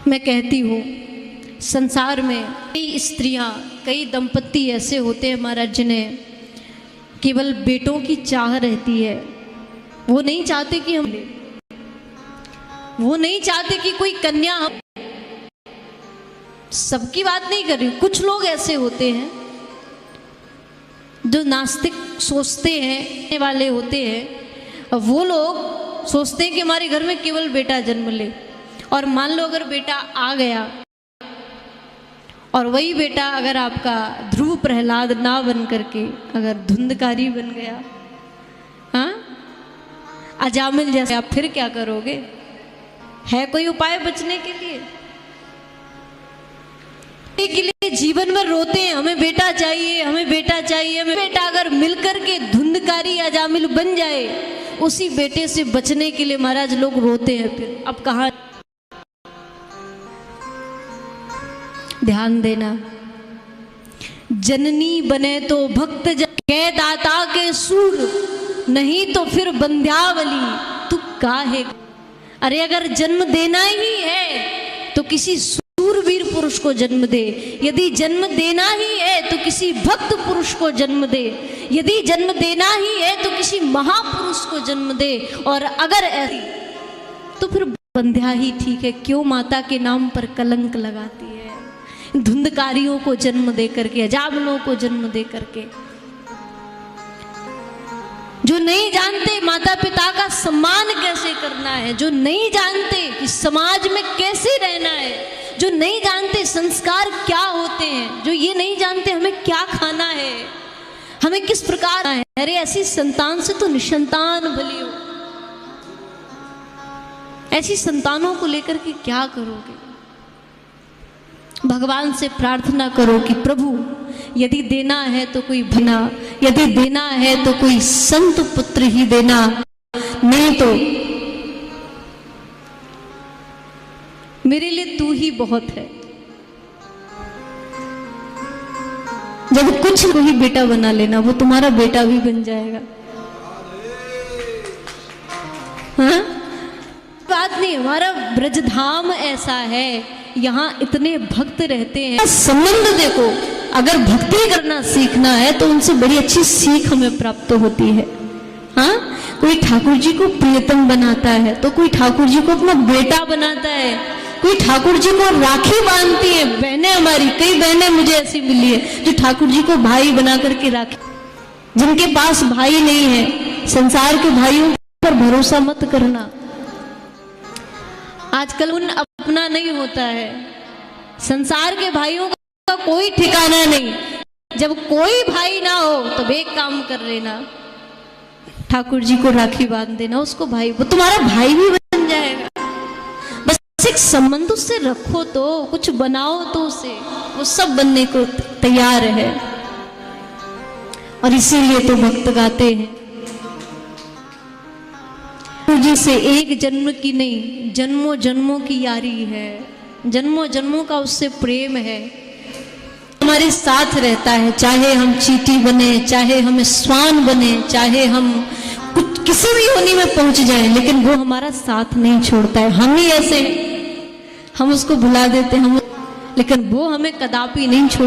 मैं कहती हूँ संसार में कई स्त्रियाँ, कई दंपत्ति ऐसे होते हैं महाराज जिन्हें केवल बेटों की चाह रहती है। वो नहीं चाहते कि वो नहीं चाहते कि कोई कन्या हम, सबकी बात नहीं कर रही हूँ, कुछ लोग ऐसे होते हैं जो नास्तिक सोचते हैं वाले होते हैं। वो लोग सोचते हैं कि हमारे घर में केवल बेटा जन्म ले, और मान लो अगर बेटा आ गया और वही बेटा अगर आपका ध्रुव प्रहलाद ना बन करके अगर धुंधकारी बन गया, हाँ अजामिल जैसे, आप फिर क्या करोगे? है कोई उपाय बचने के लिए? जीवन में रोते हैं हमें बेटा चाहिए, हमें बेटा चाहिए, हमें बेटा अगर मिलकर के धुंधकारी अजामिल बन जाए, उसी बेटे से बचने के लिए महाराज लोग रोते हैं। फिर अब कहाँ ध्यान देना, जननी बने तो भक्त कह दाता के सूर, नहीं तो फिर बंध्यावली तू काहे। अरे अगर जन्म देना ही है तो किसी सूरवीर पुरुष को जन्म दे, यदि जन्म देना ही है तो किसी भक्त पुरुष को जन्म दे, यदि जन्म देना ही है तो किसी महापुरुष को जन्म दे, और अगर ऐसी तो फिर बंध्या ही ठीक है। क्यों माता के नाम पर कलंक लगाती है? धुंधकारियों को जन्म दे करके, अजामिलों को जन्म दे करके, जो नहीं जानते माता पिता का सम्मान कैसे करना है, जो नहीं जानते कि समाज में कैसे रहना है, जो नहीं जानते संस्कार क्या होते हैं, जो ये नहीं जानते हमें क्या खाना है, हमें किस प्रकार है। अरे ऐसी संतान से तो निसंतान भली हो। ऐसी संतानों को लेकर के क्या करोगे? भगवान से प्रार्थना करो कि प्रभु यदि देना है तो कोई भना, यदि देना है तो कोई संत पुत्र ही देना, नहीं तो मेरे लिए तू ही बहुत है। जब कुछ को ही बेटा बना लेना, वो तुम्हारा बेटा भी बन जाएगा। हाँ? बात नहीं, हमारा ब्रजधाम ऐसा है, यहाँ इतने भक्त रहते हैं। संबंध देखो, अगर भक्ति करना सीखना है तो उनसे बड़ी अच्छी सीख हमें प्राप्त होती है। हाँ, कोई ठाकुर जी को प्रियतम बनाता है तो कोई ठाकुर जी को अपना बेटा बनाता है, कोई ठाकुर जी को राखी बांधती है। बहनें हमारी, कई बहनें मुझे ऐसी मिली है जो ठाकुर जी को भाई बना करके राखी, जिनके पास भाई नहीं है। संसार के भाइयों पर भरोसा मत करना, आजकल उन अपना नहीं होता है। संसार के भाइयों का कोई ठिकाना नहीं। जब कोई भाई ना हो तो एक काम कर लेना, ठाकुर जी को राखी बांध देना, उसको भाई, वो तुम्हारा भाई भी बन जाएगा। बस एक संबंध उससे रखो, तो कुछ बनाओ तो उसे, वो सब बनने को तैयार है। और इसीलिए तो भक्त गाते हैं जी से एक जन्म की नहीं, जन्मों जन्मों की यारी है, जन्मों जन्मों का उससे प्रेम है, हमारे साथ रहता है। चाहे हम चींटी बने, चाहे हम स्वान बने, चाहे हम कुछ किसी भी योनि में पहुंच जाएं, लेकिन वो हमारा साथ नहीं छोड़ता है। हम ही ऐसे, हम उसको भुला देते हैं, लेकिन वो हमें कदापि नहीं छोड़